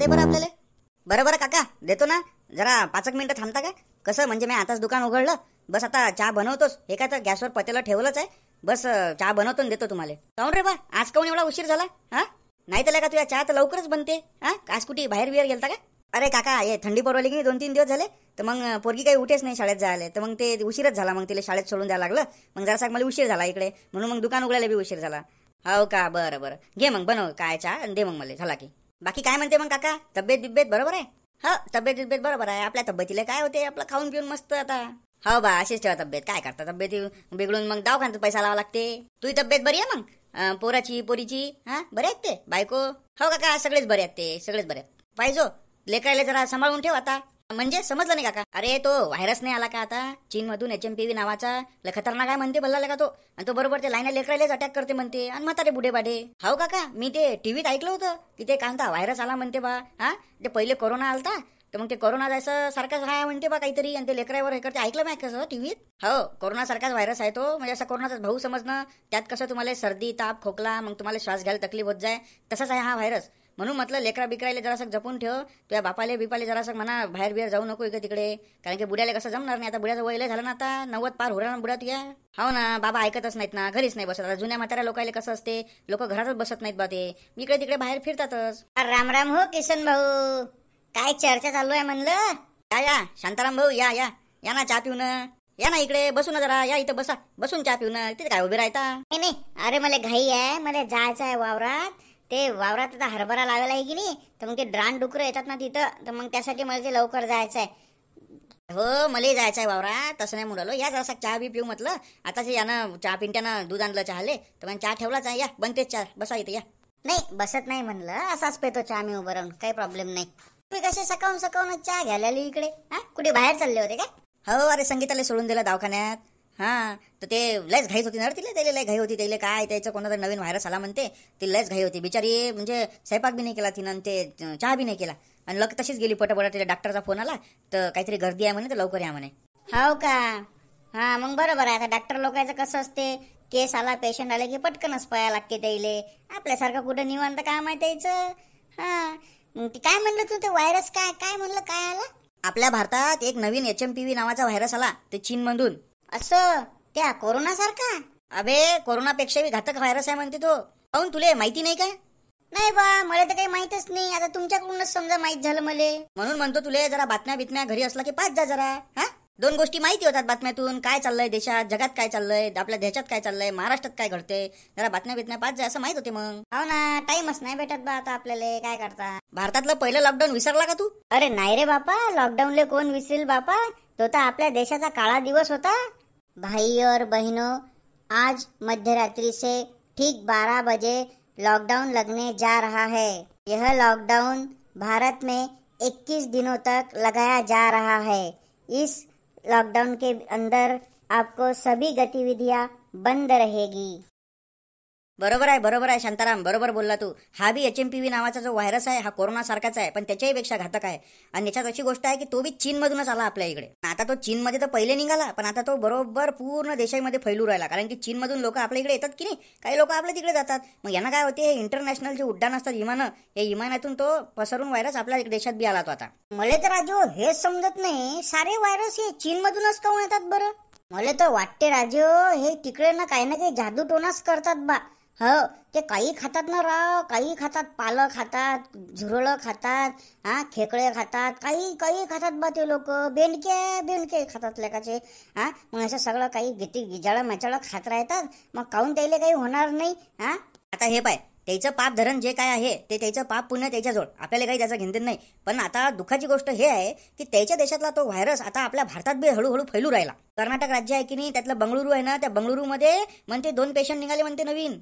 दे बरं आपल्याला. बरं बरं काका देतो ना. जरा 5 मिनिटं थांबता काय? कसं म्हणजे मी आताच दुकान उघडलं, बस आता चहा बनवतोच. हे काय तर गॅसवर पतेलं ठेवलंच आहे, बस चहा बनवतो आणि देतो तुम्हाला. काऊन रे बा आज काऊन एवढा उशीर झाला? हा नाही तर का तुझ्या चहा तर लवकरच बनते. हा आज कुठे बाहेर बिहेर गेलता का? अरे काका हे थंडी पडवली की 2-3 दिवस झाले, तर मग पोरगी काही उठेच नाही शाळेत जायला, तर मग ते उशीरच झाला. मग तिला शाळेत सोडून द्यायला लागलं, मग जरासा मला उशीर झाला इकडे, म्हणून मग दुकान उघडायला बी उशीर झाला. हो का बरं बरं घे मग बनव काय चहा आणि दे मग मला झाला की. बाकी काय म्हणते मग काका, तब्येत बिब्येत बरोबर आहे? हो तब्येत बिब्येत बरोबर आहे. आपल्या तब्येतीला काय होते, आपलं खाऊन पिऊन मस्त आता. हो बा अशीच ठेवा तब्येत, काय करता तब्येती बिघडून मग दवाखान्यात पैसा लावा लागते. तुझी तब्येत बरी आहे मग? पोराची पोरीची हा बरे आहेत ते बायको? हो काका सगळेच बरे आहेत, ते सगळेच बरे आहेत. पाहिजो लेकरायला जरा सांभाळून ठेव आता. म्हणजे समजलं नाही काका? अरे तो व्हायरस नाही आला का आता चीन मधून HMPV नावाचा, लय खतरनाक आहे म्हणते भल्ला का तो, आणि तो बरोबर ते लाईना लेकरायलाच अटॅक करते म्हणते, आणि म्हातारे बुढे बाडे. हो काका मी ते टीव्हीत ऐकलं होतं की ते कांता व्हायरस आला म्हणते बा. हा ते पहिले कोरोना आलता, तर मग ते कोरोना जायचं सारखाच आहे म्हणते बा काहीतरी, आणि ते लेकरावर हे करते ऐकलं मी कसं टीव्हीत. हो कोरोना सारखाच व्हायरस आहे तो, म्हणजे असा कोरोनाचाच भाऊ समजणं. त्यात कसं तुम्हाला सर्दी ताप खोकला, मग तुम्हाला श्वास घ्यायला तकलीफ होत जाय, तसाच आहे हा व्हायरस. म्हणून म्हटलं लेकरा बिकरायला जरासं जपून ठेव, तुझ्या बापाले बिपाले जरासं म्हणा बाहेर बिहेर जाऊ नको इकडे तिकडे, कारण की बुड्याला कसं जमणार नाही. आता बुड्याचं वय लय झालं ना, आता 90 पार होणार ना बुडा तुझ्या. हो ना बाबा ऐकतच नाहीत ना, घरीच नाही बसत. आता जुन्या म्हाताऱ्या लोकायला कसं असते, लोक घरातच बसत नाहीत बा, ते इकडे तिकडे बाहेर फिरतातच. राम राम हो किसन भाऊ, काय चर्चा चालू आहे म्हणलं? या शांताराम भाऊ या या या ना चहा पिऊन या ना, इकडे बसू ना जरा, या इथं बसा, बसून चहा पिऊन. तिथे काय उभे राहता? नाही अरे मला घाई आहे, मला जायचं आहे वावरात. ते वावरात आता हरभरा लावायला आहे की नाही, तर मग ते ड्रान डुकरं येतात ना तिथं, तर मग त्यासाठी मला ते लवकर जायचं आहे. हो मलाही जायचं आहे वावरात, तसं नाही मुलालो. या जरासा चहा बी पिऊ म्हटलं. आता यानं चहा पिंट्यानं दूध आणलं चहाले, तर मग चहा ठेवलाच आहे. या बनतेच चहा, बसा इथे या. नाही बसत नाही म्हणलं, असाच पेतो चहा मी उभं राहून, काही प्रॉब्लेम नाही. तुम्ही कसे सकाळून चहा घ्यायला आली इकडे? हा कुठे बाहेर चालले होते काय? हो अरे संगीताला सोडून दिलं दवाखान्यात. हा तर ते लयच घाईत होती ना तिला, त्याला लय घाई होती त्याला. काय त्याचं कोणाचा नवीन व्हायरस आला म्हणते, ती लयच घाई होती बिचारी. म्हणजे स्वयंपाक बी नाही केला तिनं, आणि ते चहा बी नाही केला, आणि लग तशीच गेली पटापट. तिला डॉक्टरचा फोन आला, तर काहीतरी गर्दी आहे म्हणे, तर लवकर या म्हणे. हो का? हा मग बरोबर आहे. आता डॉक्टर लोकांचं कसं असते, केस आला पेशंट आले की पटकनच पळायला लागते त्याइले. आपल्यासारखं कुठं निवांत काम आहे त्याचं. हा मग काय म्हणलं तू, ते व्हायरस काय काय म्हणलं, काय आला? आपल्या भारतात एक नवीन HMPV नावाचा व्हायरस आला, ते चीन मधून. असं त्या कोरोना सारखा? अबे कोरोनापेक्षा बी घातक व्हायरस आहे म्हणते तो. काऊन तुले माहिती नाही काय? नाही बा मला तर काही माहितच नाही. आता तुमच्याकडूनच समजा माहित झालं मले, म्हणून म्हणतो तुले जरा बातम्या बितम्या घरी असला की पाच जा जरा. हा 2 गोष्टी माहिती होतात बातम्यातून, काय चाललंय देशात जगात, काय चाललंय आपल्या देशात, काय चाललंय महाराष्ट्रात, काय घडते. जरा बातम्या बितम्या पाच जा, असं माहित होते मग. हो ना टाइमच नाही भेटत बा आता आपल्याला, काय करता. भारतातलं पहिलं लॉकडाऊन विसरला का तू? अरे नाही रे बापा, लॉकडाऊनले कोण विसरेल बापा. तो तर आपल्या देशाचा काळा दिवस होता. भाई और बहनों, आज मध्यरात्रि से ठीक 12 बजे लॉकडाउन लगने जा रहा है. यह लॉकडाउन भारत में 21 दिनों तक लगाया जा रहा है. इस लॉकडाउन के अंदर आपको सभी गतिविधियां बंद रहेगी. बरोबर आहे शांताराम, बरोबर बोलला तू. हा बी HMPV नावाचा जो व्हायरस आहे हा कोरोना सारखाच आहे, पण त्याच्याही पेक्षा घातक आहे. आणि याच्यात अशी गोष्ट आहे की तो बी चीन मधूनच आला आपल्या इकडे. आता तो चीन मध्ये तर पहिले निघाला, पण आता तो बरोबर पूर्ण देशामध्ये फैलू राहिला, कारण की चीन मधून लोक आपल्या इकडे येतात की नाही, काही लोक आपल्या तिकडे जातात. मग यांना काय होते, हे इंटरनॅशनल जे उड्डाण असतात विमानं, हे विमानातून तो पसरून व्हायरस आपल्या देशात बी आला तो. आता मला तर राजू हेच समजत नाही, सारे व्हायरस हे चीन मधूनच काऊन येतात बरं? मला तर वाटते राजू हे तिकडे ना काही जादू टोनाच करतात बा. हो ते काही खातात ना राव, काही खातात, पालं खातात, झुरळं खातात, हा खेकडे खातात, काही काही खातात बा ते लोक. बेंडके खातात लेकाचे. हा मग असं सगळं काही गिजाळं मॅचाळं खात राहतात. मग काऊन त्याला काही होणार नाही? हा आता हे पाय, त्याचं पाप धरण जे काय आहे ते त्याचं पाप पुण्य त्याच्याजवळ, आपल्याला काही त्याचं घेणदेण नाही. पण आता दुःखाची गोष्ट हे आहे की त्याच्या देशातला तो व्हायरस आता आपल्या भारतात बी हळूहळू फैलू राहिला. कर्नाटक राज्य आहे की नाही, त्यातलं बंगळुरू आहे ना, त्या बंगळुरूमध्ये म्हणते 2 पेशंट निघाले म्हणते नवीन.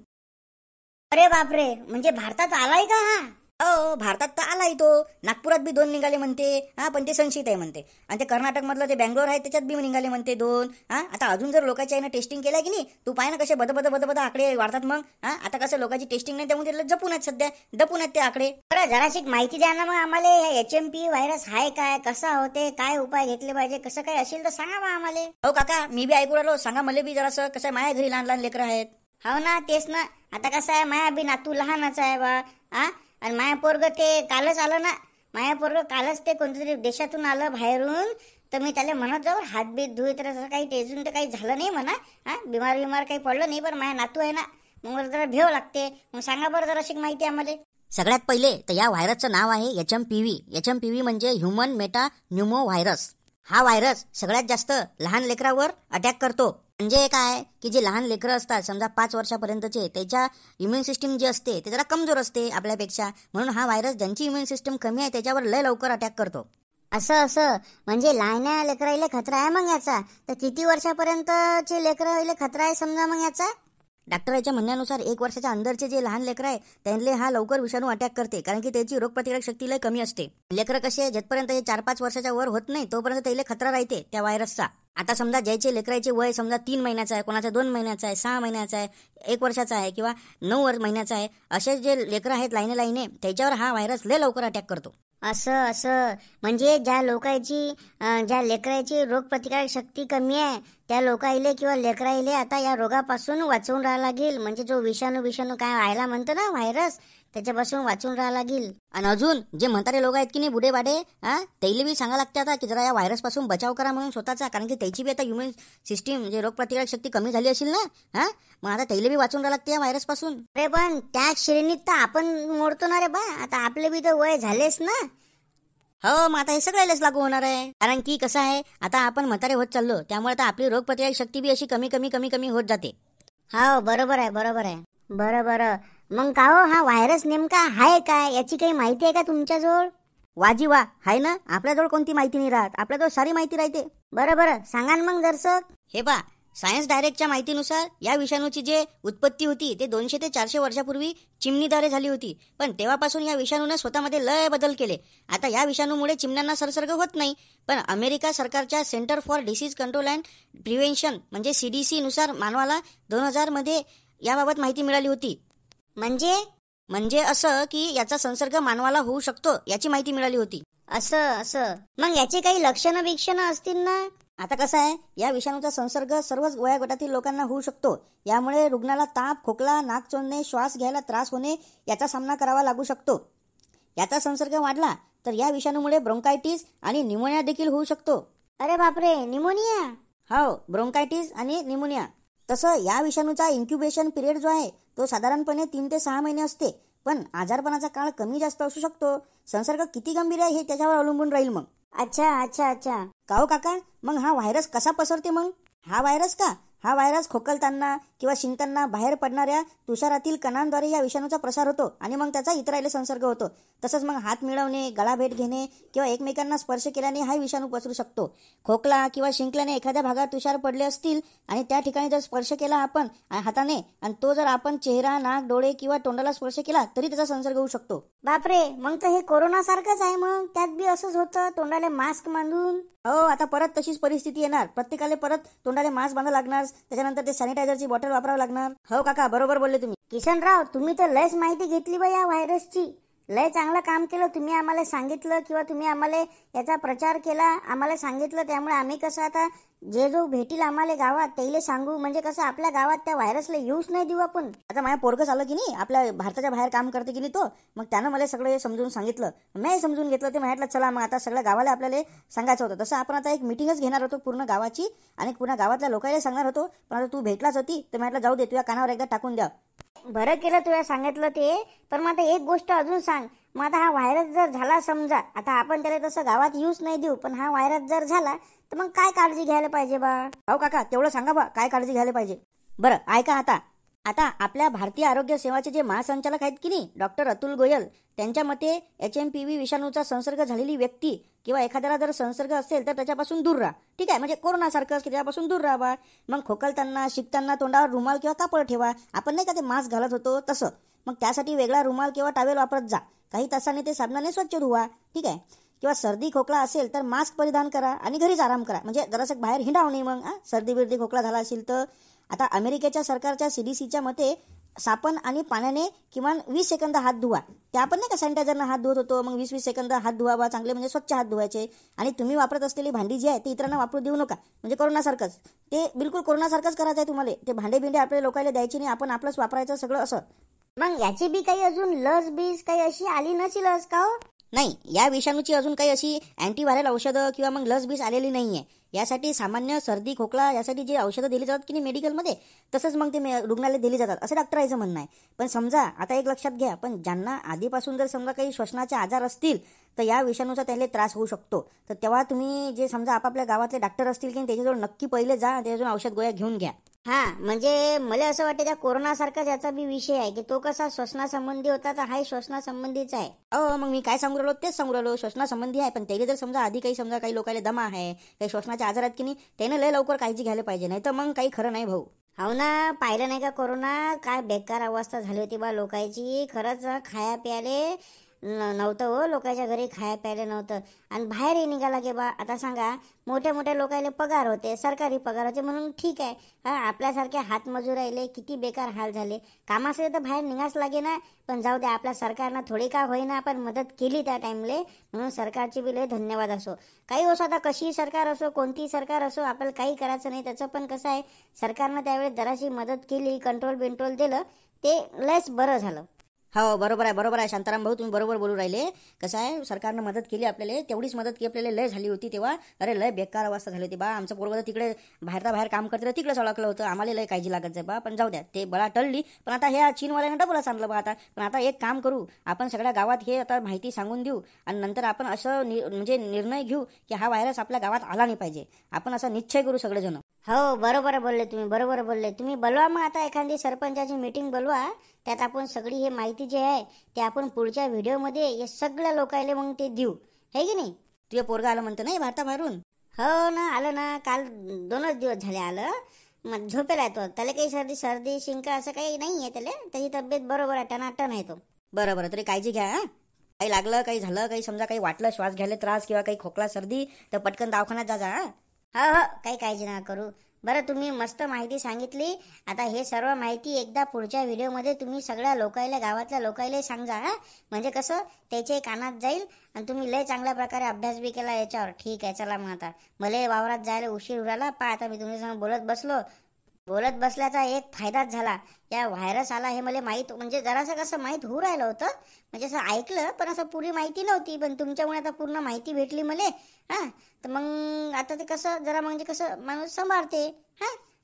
अरे बापरे, म्हणजे भारतात आलाय का हा? हो भारतात तर आलाय तो. नागपुरात बी 2 निघाले म्हणते. हा पण ते संशयित आहे म्हणते. आणि ते कर्नाटक मधलं ते बँगलोर आहे त्याच्यात बी निघाले म्हणते 2. हा आता अजून जर लोकांच्या यानं टेस्टिंग केल्या की नाही, तू पाय ना कसे बद आकडे वाढतात मग. हा आता कसं लोकांची टेस्टिंग नाही, त्यामुळे त्याला जपून आहेत सध्या, दपून आहेत ते आकडे. बरं जराशी माहिती द्या ना मग आम्हाला, HMPV व्हायरस आहे काय, कसा होते, काय उपाय घेतले पाहिजे, कसं काय असेल तर सांगा बा आम्हाला. हो काका मी बी ऐकू राहिलो, सांगा मला बी जरासं. कसं माझ्या घरी लहान लहान लेकरं आहेत. हो ना तेच ना. आता कसं आहे, माया बी नातू लहानच आहे बा. हा आणि माया पोरग ते कालच आलं ना, माया पोरग कालच ते कोणत्या देशातून आलं बाहेरून, तर मी त्याला म्हणत जाऊ हात बीत धुई, तर असं काही टेजून तर काही झालं नाही म्हणा. हा, बिमार काही पडलं नाही, पण माझ्या नातू आहे ना, मग मला जरा भेव लागते. मग सांगा बरं जरा शिक माहिती आम्हाला. सगळ्यात पहिले तर या व्हायरसचं नाव आहे HMPV. HMPV म्हणजे ह्युमन मेटा न्यूमो व्हायरस. हा व्हायरस सगळ्यात जास्त लहान लेकरावर अटॅक करतो. म्हणजे काय की जे लहान लेकरं असतात, समजा 5 वर्षापर्यंतचे, त्याच्या इम्युन सिस्टीम जे असते ते जरा कमजोर असते आपल्यापेक्षा. म्हणून हा व्हायरस ज्यांची इम्युन सिस्टीम कमी आहे त्याच्यावर लय लवकर अटॅक करतो. असं म्हणजे लहान्या लेकराईले खतरा आहे मग याचा. तर किती वर्षापर्यंतचे लेकराईले खतरा आहे समजा मग याचा? डॉक्टरांच्या म्हणण्यानुसार 1 वर्षाच्या अंदरचे जे लहान लेकरं आहे त्यांना हा लवकर विषाणू अटॅक करते, कारण की त्याची रोगप्रतिकारक शक्ती लय कमी असते. लेकरं कसे जिथपर्यंत हे 4-5 वर्षाच्या वर होत नाही तोपर्यंत त्याला खतरा राहते त्या व्हायरसचा. आता समजा ज्याचे लेकराचे वय समजा 3 महिन्याचा आहे, कोणाचा 2 महिन्याचा आहे, 6 महिन्याचा आहे, 1 वर्षाचा आहे किंवा 9 महिन्याचा आहे, असे जे लेकरं आहेत लाईने त्याच्यावर हा व्हायरस लय लवकर अटॅक करतो. असं म्हणजे ज्या लोकांची ज्या लेकराची रोगप्रतिकारक शक्ती कमी आहे त्या लोकाईले किंवा लेकराईले आता या रोगापासून वाचवून राहावं लागेल. म्हणजे जो विषाणू काय व्हायला म्हणतो ना व्हायरस, त्याच्यापासून वाचून राहावं लागेल. आणि अजून जे म्हातारे लोक आहेत की नाही, बुढे बाडे, त्याला बी सांगा लागते आता की जरा या व्हायरस पासून बचाव करा म्हणून स्वतःचा, कारण की त्याची बी आता इम्युन सिस्टीम जे रोगप्रतिकारक शक्ती कमी झाली असेल ना, मग आता त्याला बी वाचून राहावं लागते या व्हायरस पासून. अरे पण त्या श्रेणीत तर आपण मोडतो ना रे बा. आता आपले बी तर वय झालेच ना. हो, मग आता हे सगळ्यालाच लागू होणार आहे, कारण की कसं आहे आता आपण म्हातारे होत चाललो, त्यामुळे आता आपली रोगप्रतिकारक शक्ती बी अशी कमी होत जाते. हो बरोबर आहे बरं. मग का हो, हा व्हायरस नेमका आहे काय याची काही माहिती आहे का तुमच्याजवळ? वाजी वा, आहे ना. आपल्याजवळ कोणती माहिती नाही राहत, आपल्याजवळ सारी माहिती राहते. बरं सांगा ना मग जरसं. हे पा, सायन्स डायरेक्टच्या माहितीनुसार या विषाणूची जे उत्पत्ती होती ते 200 ते 400 वर्षापूर्वी चिमणीद्वारे झाली होती. पण तेव्हापासून या विषाणूने स्वतःमध्ये लय बदल केले. आता या विषाणूमुळे चिमण्यांना संसर्ग होत नाही, पण अमेरिका सरकारच्या centre for disease control and prevention म्हणजे CDC नुसार मानवाला 2000 मध्ये याबाबत माहिती मिळाली होती. म्हणजे असं की याचा संसर्ग मानवाला होऊ शकतो याची माहिती मिळाली होती. असं मग याचे काही लक्षणं असतील ना? आता कसं आहे, या विषाणूचा संसर्ग सर्वच वयोगटातील लोकांना होऊ शकतो. यामुळे रुग्णाला ताप, खोकला, नाक चोंदणे, श्वास घ्यायला त्रास होणे याचा सामना करावा लागू शकतो. याचा संसर्ग वाढला तर या विषाणूमुळे ब्रोंकायटिस आणि न्यूमोनिया देखील होऊ शकतो. अरे बापरे, न्यूमोनिया? हो, ब्रोंकायटिस आणि न्यूमोनिया. तसं या विषाणूचा इन्क्युबेशन पिरियड जो आहे तो साधारणपणे 3 ते 6 महिने असते, पण आजारपणाचा काळ कमी जास्त असू शकतो. संसर्ग किती गंभीर आहे हे त्याच्यावर अवलंबून राहील. मग अच्छा का हो काका, मग हा व्हायरस कसा पसरते? मग हा व्हायरस खोकलताना किंवा शिंकताना बाहेर पडणाऱ्या तुषारातील कणांद्वारे या विषाणूचा प्रसार होतो आणि मग त्याचा इतरांना संसर्ग होतो. तसंच मग हात मिळवणे, गळा भेट घेणे किंवा एकमेकांना स्पर्श केल्याने हा विषाणू पसरू शकतो. खोकला किंवा शिंकल्याने एखाद्या भागात तुषार पडले असतील आणि त्या ठिकाणी जर स्पर्श केला आपण हाताने आणि तो जर आपण चेहरा, नाक, डोळे किंवा तोंडाला स्पर्श केला तरी त्याचा संसर्ग होऊ शकतो. बापरे, मग तर हे कोरोना सारखंच आहे. मग त्यात बी असंच होतं, तोंडाला मास्क बांधून. हो, आता परत तशीच परिस्थिती येणार. प्रत्येकाला परत तोंडाला मास्क बांधावं लागणार, त्याच्यानंतर ते सॅनिटायझरची बॉटल वापरावं लागणार. हो काका, बरोबर बोलले तुम्ही. किशनराव, तुम्ही तर लयच माहिती घेतली बा या व्हायरसची. लय चांगलं काम केलं. तुम्ही आम्हाला सांगितलं किंवा तुम्ही आम्हाला याचा प्रचार केला, आम्हाला सांगितलं. त्यामुळे आम्ही कसं आता जो भेटील आम्हाला गावात त्याला सांगू, म्हणजे कसं आपल्या गावात त्या व्हायरसला येऊच नाही देऊ आपण. आता माझ्या पोरगं आलं की नाही, आपल्या भारताच्या बाहेर काम करते की नाही तो, मग त्यानं मला सगळं समजून सांगितलं. मी समजून घेतलं. ते म्हटलं चला मग आता सगळ्या गावाला आपल्याला सांगायचं होतं. तसं आपण आता एक मिटिंगच घेणार होतो पूर्ण गावाची आणि पूर्ण गावातल्या लोकांना सांगणार होतो. पण आता तू भेटलाच होती तर म्हटलं जाऊ दे, तुझ्या कानावर एकदा टाकून द्या. बरं केलं तुला सांगितलं ते. पण मग आता एक गोष्ट अजून सांग. मग आता हा व्हायरस जर झाला समजा, आता आपण त्याला तसं गावात यूज नाही देऊ, पण हा व्हायरस जर झाला तर मग काय काळजी घ्यायला पाहिजे बा? हो काका, तेवढं सांगा बा, काय काळजी घ्यायला पाहिजे. बरं ऐका, आता आपल्या भारतीय आरोग्य सेवाचे जे महासंचालक आहेत की नाही, डॉक्टर अतुल गोयल, त्यांच्या मते HMPV विषाणूचा संसर्ग झालेली व्यक्ती किंवा एखाद्याला जर संसर्ग असेल तर त्याच्यापासून दूर राहा. ठीक आहे, म्हणजे कोरोनासारखंच की त्यापासून दूर राहा. मग खोकलताना, शिंकताना तोंडावर रुमाल किंवा कापड ठेवा. आपण नाही का ते मास्क घालत होतो तसं, मग त्यासाठी वेगळा रुमाल किंवा टॉवेल वापरत जा. काही तासांनी ते साबणाने स्वच्छ धुवा. ठीक आहे, किंवा सर्दी खोकला असेल तर मास्क परिधान करा आणि घरीच आराम करा. म्हणजे जरासं बाहेर हिंडावं नाही. मग सर्दी बिर्दी खोकला झाला असेल तर. आता अमेरिकेच्या सरकारच्या CDCच्या मते साबण आणि पाण्याने किमान 20 सेकंद हात धुवा. ते आपण नाही का सॅनिटायझरनं हात धुवत होतो, मग 20-20 सेकंद हात धुवावा चांगले, म्हणजे स्वच्छ हात धुवायचे. आणि तुम्ही वापरत असलेली भांडी जी आहे ती इतरांना वापरू देऊ नका. म्हणजे कोरोनासारखंच ते बिलकुल कोरोनासारखंच करायचं आहे तुम्हाला. ते भांडे बिंडे आपल्या लोकांना द्यायची नाही, आपण आपलंच वापरायचं सगळं असं. मग याची बी काही अजून लस बीस काही अशी आली नसेलच का हो? नाही, या विषाणूची अजून काही अशी अँटीव्हायरल औषधं किंवा मग लस बीस आलेली नाहीये. यासाठी सामान्य सर्दी खोकला यासाठी जे औषधं दिली जातात की नाही मेडिकलमध्ये, तसंच मग ते रुग्णालयात दिली जातात असं डॉक्टरांचं म्हणणं आहे. पण समजा आता एक लक्षात घ्या, पण ज्यांना आधीपासून जर समजा काही श्वसनाचे आजार असतील तर या विषाणूचा त्याला त्रास होऊ शकतो. तर तेव्हा तुम्ही जे समजा आपापल्या गावातले डॉक्टर असतील की त्याच्याजवळ नक्की पहिले जा, त्याच्याजवळ औषध गोळ्या घेऊन घ्या. हा म्हणजे मला असं वाटतं त्या कोरोनासारखाच याचा बी विषय आहे की तो कसा श्वसनासंबंधी होता तर हाही श्वसनासंबंधीच आहे. मग मी काय सांगू राहिलो तेच सांगू राहिलो, श्वसनासंबंधी आहे. पण त्याला जर समजा आधी काही समजा काही लोकांना दमा आहे, काही श्वसनाचे आजार आहेत की नाही, त्यानं लय लवकर काळजी घ्यायला पाहिजे, नाही तर मग काही खरं नाही भाऊ. हो ना, पाहिलं नाही का कोरोना काय बेकार अवस्था झाली होती बा लोकांची. खरंच खाया प्यायले नव्हतं हो, लोकांच्या घरी खाया प्यायला नव्हतं आणि बाहेरही निघाला की बा. आता सांगा, मोठ्या मोठ्या लोकांना पगार होते, सरकारी पगार होते म्हणून ठीक आहे. हा आपल्यासारखे हातमजूर राहिले किती बेकार हाल झाले. कामासाठी तर बाहेर निघाच लागे ना. पण जाऊ दे, आपल्या सरकारनं थोडी का होईना आपण मदत केली त्या टाइमले, म्हणून सरकारची बी लय धन्यवाद असो. काही असो, आता कशी सरकार असो, कोणती सरकार असो, आपल्याला काही करायचं नाही. त्याचं पण कसं आहे, सरकारनं त्यावेळेस जराशी मदत केली, कंट्रोल बिंट्रोल दिलं, ते लयच बरं झालं. हो बरोबर आहे शांताराम भाऊ, तुम्ही बरोबर बोलू राहिले. कसं आहे, सरकारनं मदत केली आपल्याला, तेवढीच मदत की आपल्याला लय झाली होती तेव्हा. अरे लय बेकार अवस्था झाली होती बा. आमचं पोरगं तिकडे बाहेर काम करतं, तिकडेच अडकलं होतं. आम्हाला लय काळजी लागत जाय बा. पण जाऊ द्या, ते बळा टळली. पण आता ह्या चीनवाल्यानं डबलच आणलं बा आता. पण आता एक काम करू, आपण सगळ्या गावात हे आता माहिती सांगून देऊ आणि नंतर आपण असं म्हणजे निर्णय घेऊ की हा व्हायरस आपल्या गावात आला नाही पाहिजे. आपण असा निश्चय करू सगळेजण. हो बरोबर बोलले तुम्ही, बरोबर बोलले तुम्ही. बोलवा मग आता एखादी सरपंचाची मीटिंग बोलवा. त्यात आपण सगळी हे माहिती जी आहे ते आपण पुढच्या व्हिडिओमध्ये हे सगळ्या लोकांना मग ते देऊ, है की नाही. तुझ्या पोरगा आलं म्हणतं नाही भारताबाहेरून? हो ना, आलं ना, काल 2च दिवस झाले आलं. मग झोपेला येतो. त्याला काही सर्दी शिंका असं काही नाही आहे त्याला. त्याची तब्येत बरोबर आहे, टनाटन आहे तो. बरं तरी काळजी घ्या. काही लागलं, काही झालं, काही समजा काही वाटलं, श्वास घ्यायला त्रास किंवा काही खोकला सर्दी, तर पटकन दवाखान्यात जा. हो काही काळजी नका करू. बरं, तुम्ही मस्त माहिती सांगितली. आता हे सर्व माहिती एकदा पुढच्या व्हिडिओमध्ये तुम्ही सगळ्या लोकांना, गावातल्या लोकांना सांगा. म्हणजे कसं त्याचे कानात जाईल आणि तुम्ही लय चांगल्या प्रकारे अभ्यास बी केला याच्यावर. ठीक आहे, चला मग आता मला वावरात जायला उशीर उराला. आता मी तुमच्यासंग बोलत बसल्याचा एक फायदाच झाला. या व्हायरस आला हे मला माहीत, म्हणजे जरासं कसं माहीत होऊ राहिलं होतं, म्हणजे असं ऐकलं पण असं पुरी माहिती नव्हती. पण तुमच्यामुळे आता पूर्ण माहिती भेटली मला. तर मग आता ते कसं जरा म्हणजे कसं माणूस सांभाळते.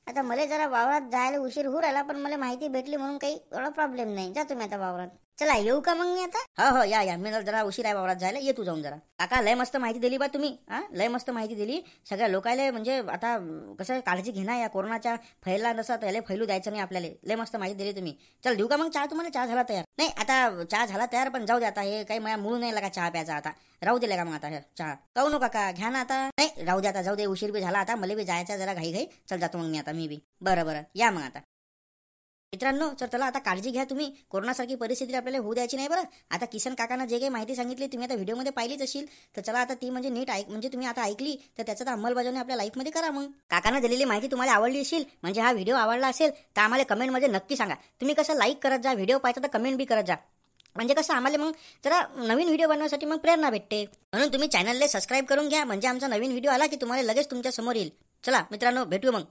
आता मला जरा वावरात जायला उशीर होऊ राहिला, पण मला माहिती भेटली म्हणून काही एवढा प्रॉब्लेम नाही. जा तुम्ही आता वावरात. चला येऊ का मग मी आता? हो या मी जरा उशीर आहे वावरात जायला. ये तू जाऊन जरा. काका लय मस्त माहिती दिली बा तुम्ही. लय मस्त माहिती दिली सगळ्या लोकांना. म्हणजे आता कसं काळजी घेणार, या कोरोनाच्या फैलला नसा त्याला फैलू द्यायचं नाही आपल्याला. लय मस्त माहिती दिली तुम्ही. चल देऊ का मग चहा? तुम्हाला चहा झाला तयार? नाही आता चहा झाला तयार, पण जाऊ दे आता. हे काही माझ्या मूळ नाही लागा चहा प्यायचा आता. राहू दिले का मग आता हे चहा? काहू नो काका, घ्या ना आता. नाही राहू दे आता, जाऊ दे. उशीर बी झाला आता, मला बी जायचं जरा घाई. चल जातो मग मी आता. मी बी बरं या मग आता. मित्रांनो, तर चला आता काळजी घ्या तुम्ही. कोरोनासारखी परिस्थिती आपल्याला होऊ द्यायची नाही बरं. आता किसन काकांना जे काही माहिती सांगितली तुम्ही आता व्हिडिओमध्ये पाहिलीच असेल. तर चला आता ती म्हणजे नीट म्हणजे तुम्ही आता ऐकली तर त्याचा अंमलबजावणी आपल्या लाईफमध्ये करा. मग काकांना दिलेली माहिती तुम्हाला आवडली असेल, म्हणजे हा व्हिडिओ आवडला असेल तर आम्हाला कमेंटमध्ये नक्की सांगा. तुम्ही कसं लाईक करत जा, व्हिडिओ पाहायचा तर कमेंट बी करत जा. म्हणजे कसं आम्हाला मग जरा नवीन व्हिडिओ बनवण्यासाठी मग प्रेरणा भेटते. म्हणून तुम्ही चॅनलला सबस्क्राईब करून घ्या, म्हणजे आमचा नवीन व्हिडिओ आला की तुम्हाला लगेच तुमच्या समोर येईल. चला मित्रांनो, भेटू मग.